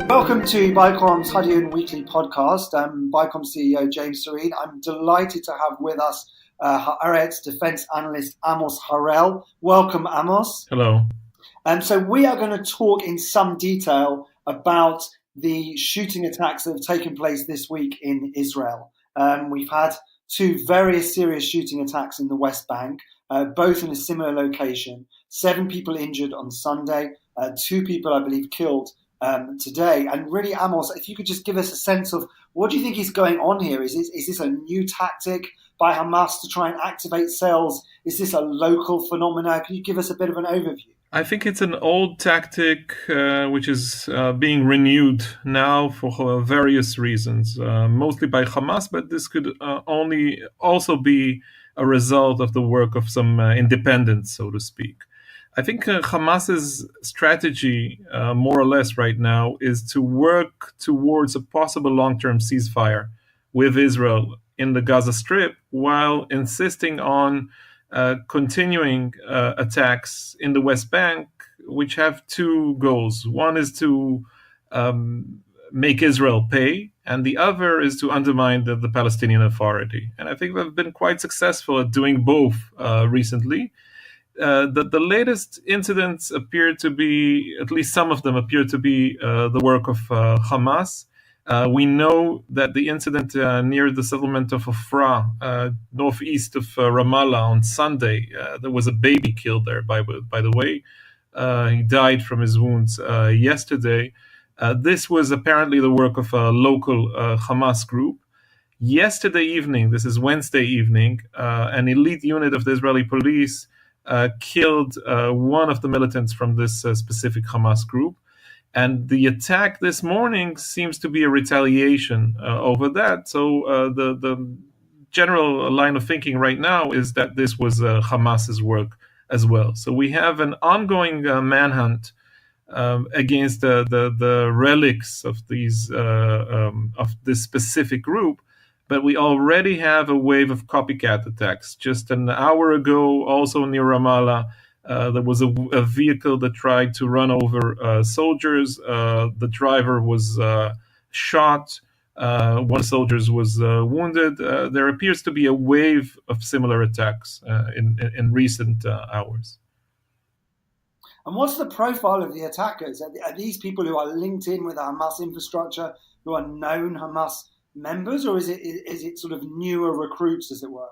Welcome to Bicom's Hadian Weekly Podcast. I'm Bicom CEO James Sorene. I'm delighted to have with us Haaretz defense analyst Amos Harel. Welcome, Amos. Hello. So we are going to talk in some detail about the shooting attacks that have taken place this week in Israel. We've had two very serious shooting attacks in the West Bank, both in a similar location. 7 people injured on Sunday, 2 people, I believe, killed today. And really, Amos, if you could just give us a sense of what do you think is going on here? Is this a new tactic by Hamas to try and activate cells? Is this a local phenomena? Can you give us a bit of an overview? I think it's an old tactic which is being renewed now for various reasons, mostly by Hamas, but this could only also be a result of the work of some independents, so to speak. I think Hamas's strategy, more or less right now, is to work towards a possible long-term ceasefire with Israel in the Gaza Strip while insisting on continuing attacks in the West Bank, which have 2 goals. One is to make Israel pay, and the other is to undermine the Palestinian Authority. And I think they've been quite successful at doing both recently. The latest incidents appear to be, at least some of them appear to be the work of Hamas. We know that the incident near the settlement of Afra, northeast of Ramallah on Sunday, there was a baby killed there, by the way. He died from his wounds yesterday. This was apparently the work of a local Hamas group. Yesterday evening, this is Wednesday evening, an elite unit of the Israeli police killed one of the militants from this specific Hamas group. And the attack this morning seems to be a retaliation over that. So the general line of thinking right now is that this was Hamas's work as well. So we have an ongoing manhunt against the relics of these of this specific group. But we already have a wave of copycat attacks. Just an hour ago, also near Ramallah, there was a vehicle that tried to run over soldiers. The driver was shot. One soldier was wounded. There appears to be a wave of similar attacks in recent hours. And what's the profile of the attackers? Are these people who are linked in with the Hamas infrastructure, who are known Hamas members, or is it sort of newer recruits, as it were?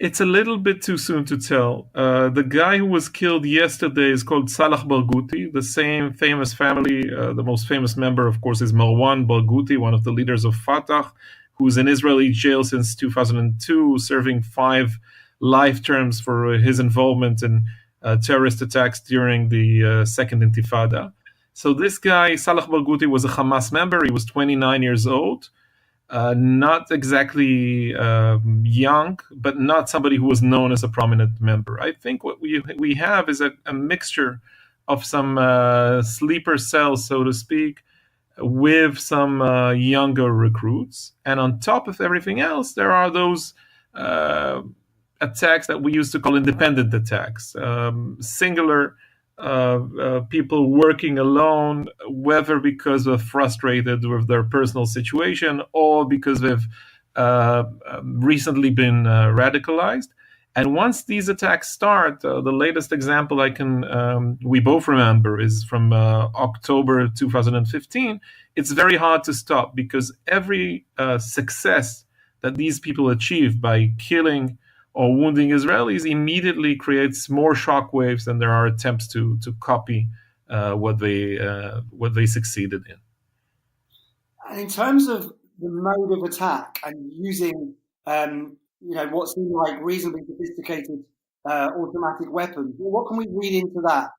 It's a little bit too soon to tell. The guy who was killed yesterday is called Salah Barghouti, the same famous family. The most famous member, of course, is Marwan Barghouti, one of the leaders of Fatah, who's in Israeli jail since 2002, serving 5 life terms for his involvement in terrorist attacks during the Second Intifada. So this guy, Salah Barghouti, was a Hamas member. He was 29 years old. Not exactly young, but not somebody who was known as a prominent member. I think what we have is a mixture of some sleeper cells, so to speak, with some younger recruits. And on top of everything else, there are those attacks that we used to call independent attacks, singular people working alone, whether because they're frustrated with their personal situation or because they've recently been radicalized. And once these attacks start, the latest example we both remember is from October 2015. It's very hard to stop because every success that these people achieve by killing or wounding Israelis immediately creates more shockwaves than there are attempts to copy what they succeeded in. And in terms of the mode of attack and using what seem like reasonably sophisticated automatic weapons, what can we read into that?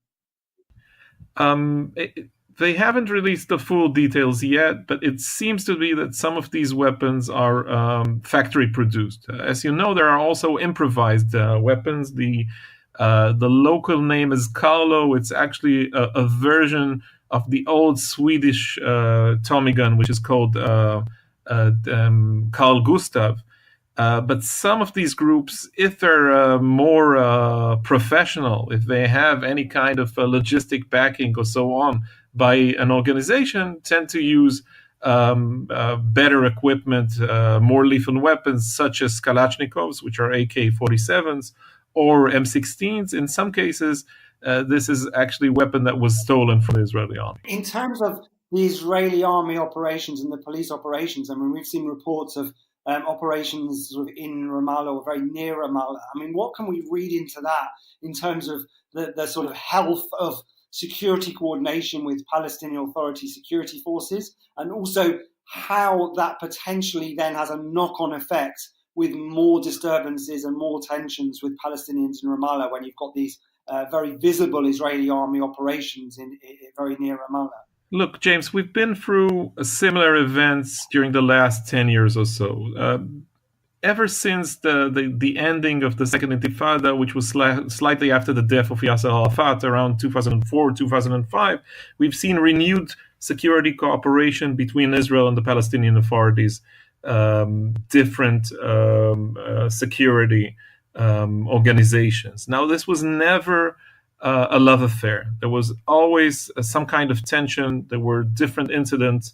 They haven't released the full details yet, but it seems to be that some of these weapons are factory produced. As you know, there are also improvised weapons. The local name is Carlo. It's actually a version of the old Swedish Tommy gun, which is called Carl Gustav. But some of these groups, if they're more professional, if they have any kind of logistic backing or so on by an organization, tend to use better equipment, more lethal weapons, such as Kalashnikovs, which are AK-47s, or M16s. In some cases, this is actually a weapon that was stolen from the Israeli army. In terms of the Israeli army operations and the police operations, I mean, we've seen reports of operations sort of in Ramallah or very near Ramallah. I mean, what can we read into that in terms of the sort of health of security coordination with Palestinian Authority security forces, and also how that potentially then has a knock-on effect with more disturbances and more tensions with Palestinians in Ramallah when you've got these very visible Israeli army operations in very near Ramallah? Look, James, we've been through similar events during the last 10 years or so. Ever since the ending of the Second Intifada, which was slightly after the death of Yasser Arafat around 2004, 2005, we've seen renewed security cooperation between Israel and the Palestinian authorities, different security organizations. Now, this was never a love affair. There was always some kind of tension. There were different incidents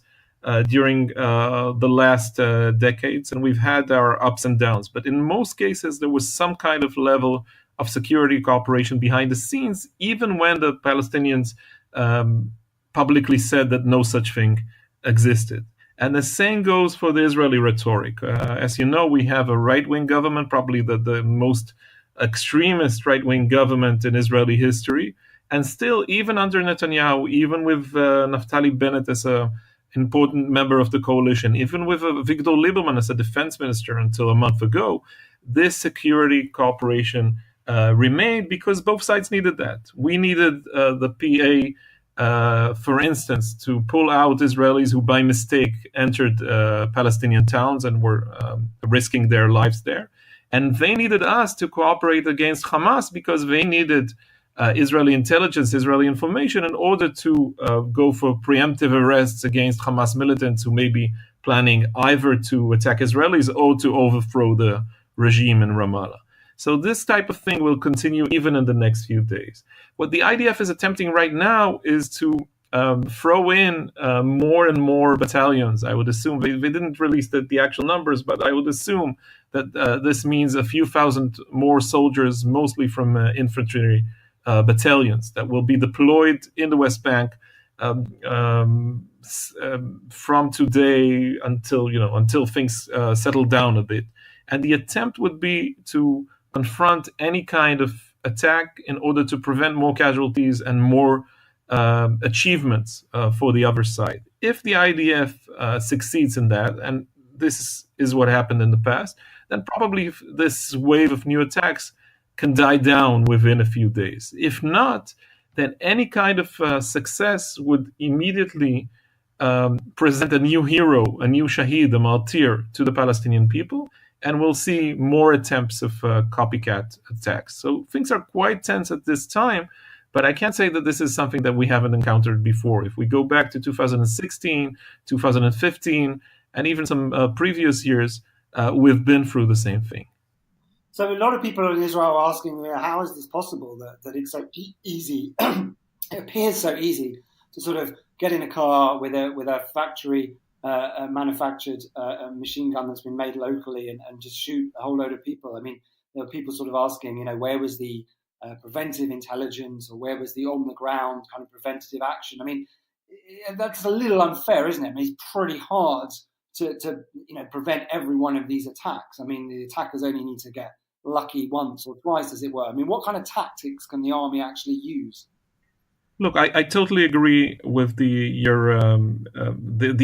during the last decades, and we've had our ups and downs. But in most cases, there was some kind of level of security cooperation behind the scenes, even when the Palestinians publicly said that no such thing existed. And the same goes for the Israeli rhetoric. As you know, we have a right-wing government, probably the most extremist right-wing government in Israeli history. And still, even under Netanyahu, even with Naftali Bennett as an important member of the coalition, even with Avigdor Lieberman as a defense minister until a month ago, this security cooperation remained because both sides needed that. We needed the PA, for instance, to pull out Israelis who by mistake entered Palestinian towns and were risking their lives there. And they needed us to cooperate against Hamas because they needed Israeli intelligence, Israeli information in order to go for preemptive arrests against Hamas militants who may be planning either to attack Israelis or to overthrow the regime in Ramallah. So this type of thing will continue even in the next few days. What the IDF is attempting right now is to throw in more and more battalions. I would assume they didn't release the actual numbers, but I would assume that this means a few thousand more soldiers, mostly from infantry battalions, that will be deployed in the West Bank from today until things settle down a bit. And the attempt would be to confront any kind of attack in order to prevent more casualties and more achievements for the other side. If the IDF succeeds in that, and this is what happened in the past, then probably this wave of new attacks can die down within a few days. If not, then any kind of success would immediately present a new hero, a new Shahid, a martyr to the Palestinian people, and we'll see more attempts of copycat attacks. So things are quite tense at this time, but I can't say that this is something that we haven't encountered before. If we go back to 2016, 2015, and even some previous years, we've been through the same thing. So a lot of people in Israel are asking, how is this possible that it's so easy? It appears so easy to sort of get in a car with a factory manufactured machine gun that's been made locally and just shoot a whole load of people. I mean, there are people sort of asking, where was the preventive intelligence, or where was the on the ground kind of preventative action? I mean, that's a little unfair, isn't it? I mean, it's pretty hard to prevent every one of these attacks. I mean, the attackers only need to get lucky once or twice, as it were. I mean, what kind of tactics can the army actually use? Look, I totally agree with the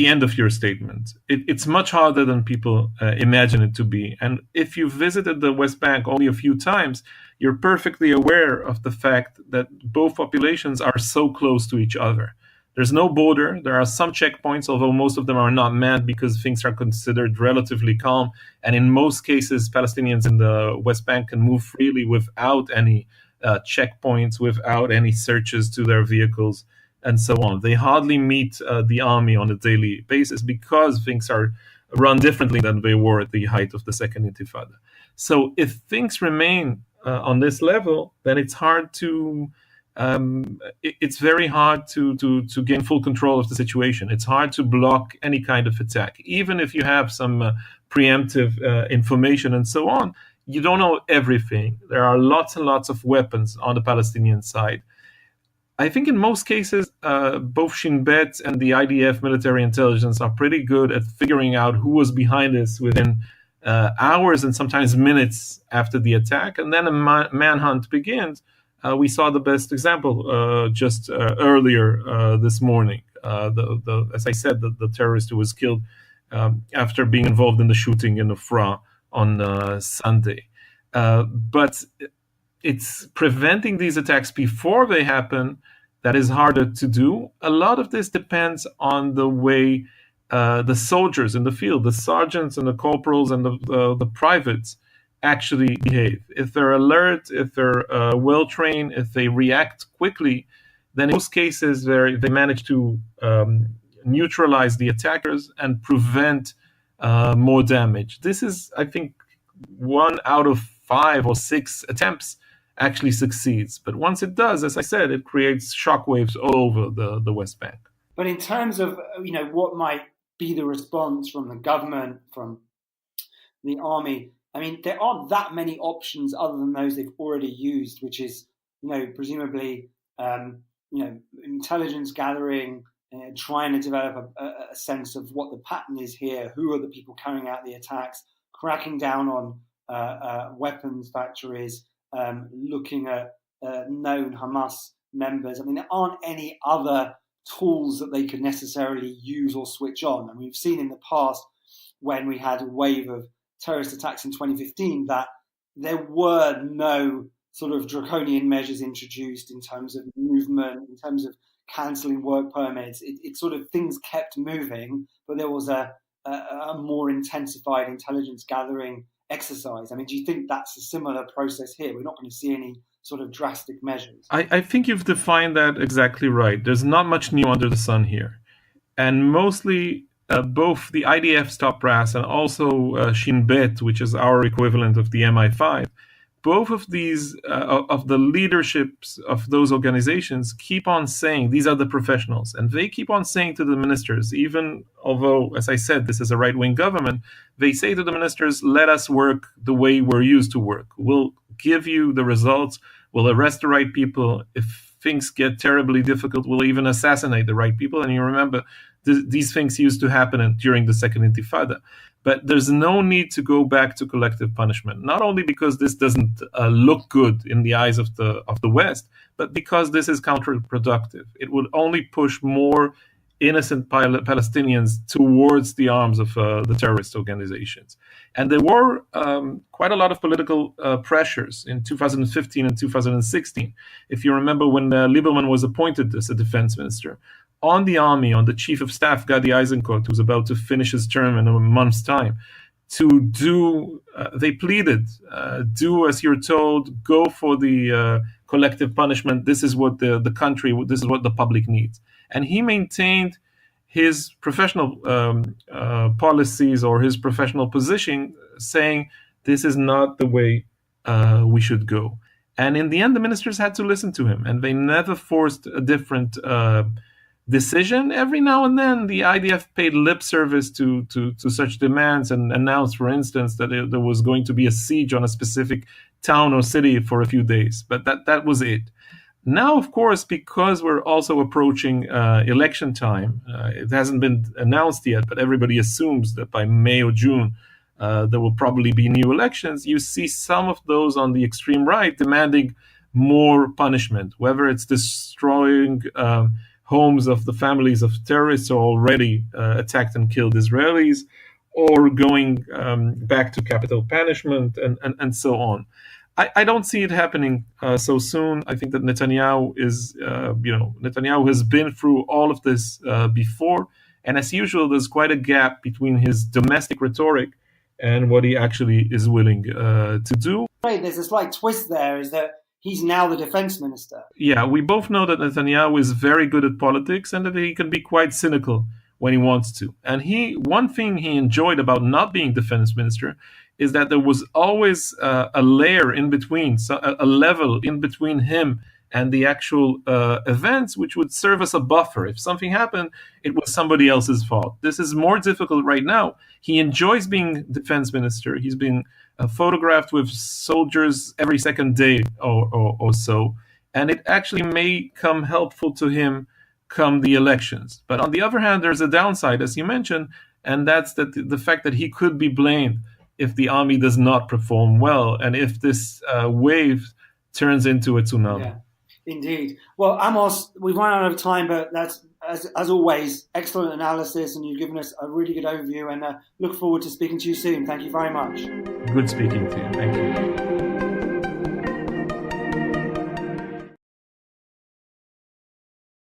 end of your statement. It's much harder than people imagine it to be. And if you visited the West Bank only a few times, you're perfectly aware of the fact that both populations are so close to each other. There's no border. There are some checkpoints, although most of them are not manned because things are considered relatively calm. And in most cases, Palestinians in the West Bank can move freely without any checkpoints, without any searches to their vehicles, and so on. They hardly meet the army on a daily basis because things are run differently than they were at the height of the Second Intifada. So if things remain on this level, then it's hard to it's very hard to gain full control of the situation. It's hard to block any kind of attack, even if you have some preemptive information and so on. You don't know everything. There are lots and lots of weapons on the Palestinian side. I think in most cases, both Shin Bet and the IDF military intelligence are pretty good at figuring out who was behind this within hours and sometimes minutes after the attack. And then a manhunt begins. We saw the best example just earlier this morning. As I said, the terrorist who was killed after being involved in the shooting in Afra on Sunday. But it's preventing these attacks before they happen that is harder to do. A lot of this depends on the way the soldiers in the field, the sergeants and the corporals and the privates actually behave. If they're alert, if they're well-trained, if they react quickly, then in most cases they manage to neutralize the attackers and prevent more damage. This is, I think, 1 out of 5 or 6 attempts actually succeeds. But once it does, as I said, it creates shockwaves all over the West Bank. But in terms of what might be the response from the government, from the army, I mean, there aren't that many options other than those they've already used, which is, presumably, intelligence gathering, trying to develop a sense of what the pattern is here, who are the people carrying out the attacks, cracking down on weapons factories, looking at known Hamas members. I mean, there aren't any other tools that they could necessarily use or switch on. And we've seen in the past, when we had a wave of terrorist attacks in 2015, that there were no sort of draconian measures introduced in terms of movement, in terms of cancelling work permits. It sort of, things kept moving, but there was a more intensified intelligence gathering exercise. I mean, do you think that's a similar process here? We're not going to see any sort of drastic measures. I think you've defined that exactly right. There's not much new under the sun here. And mostly both the IDF's top brass and also Shin Bet, which is our equivalent of the MI5, both of these, of the leaderships of those organizations keep on saying, these are the professionals. And they keep on saying to the ministers, even although, as I said, this is a right-wing government, they say to the ministers, let us work the way we're used to work. We'll give you the results. We'll arrest the right people. If things get terribly difficult, we'll even assassinate the right people. And you remember, these things used to happen during the Second Intifada. But there's no need to go back to collective punishment, not only because this doesn't look good in the eyes of the West, but because this is counterproductive. It would only push more innocent Palestinians towards the arms of the terrorist organizations. And there were quite a lot of political pressures in 2015 and 2016. If you remember, when Lieberman was appointed as a defense minister, on the army, on the chief of staff, Gadi Eisenkot, who's about to finish his term in a month's time, to do, they pleaded, do as you're told, go for the collective punishment. This is what the country, this is what the public needs. And he maintained his professional policies or his professional position, saying this is not the way we should go. And in the end, the ministers had to listen to him, and they never forced a different decision. Every now and then, the IDF paid lip service to such demands and announced, for instance, that there was going to be a siege on a specific town or city for a few days. But that was it. Now, of course, because we're also approaching election time, it hasn't been announced yet, but everybody assumes that by May or June, there will probably be new elections. You see some of those on the extreme right demanding more punishment, whether it's destroying homes of the families of terrorists who already attacked and killed Israelis, or going back to capital punishment and so on. I don't see it happening so soon. I think that Netanyahu has been through all of this before, and as usual, there's quite a gap between his domestic rhetoric and what he actually is willing to do. Right, there's a slight twist there, is that he's now the defense minister. Yeah, we both know that Netanyahu is very good at politics and that he can be quite cynical when he wants to. And one thing he enjoyed about not being defense minister is that there was always a layer in between, so a level in between him and the actual events, which would serve as a buffer. If something happened, it was somebody else's fault. This is more difficult right now. He enjoys being defense minister. He's been photographed with soldiers every second day or so, and it actually may come helpful to him come the elections. But on the other hand, there's a downside, as you mentioned, and that's that the fact that he could be blamed if the army does not perform well, and if this wave turns into a tsunami. Yeah, indeed. Well, Amos, we've run out of time, but that's, as always, excellent analysis, and you've given us a really good overview, and look forward to speaking to you soon. Thank you very much. Good speaking to you. Thank you.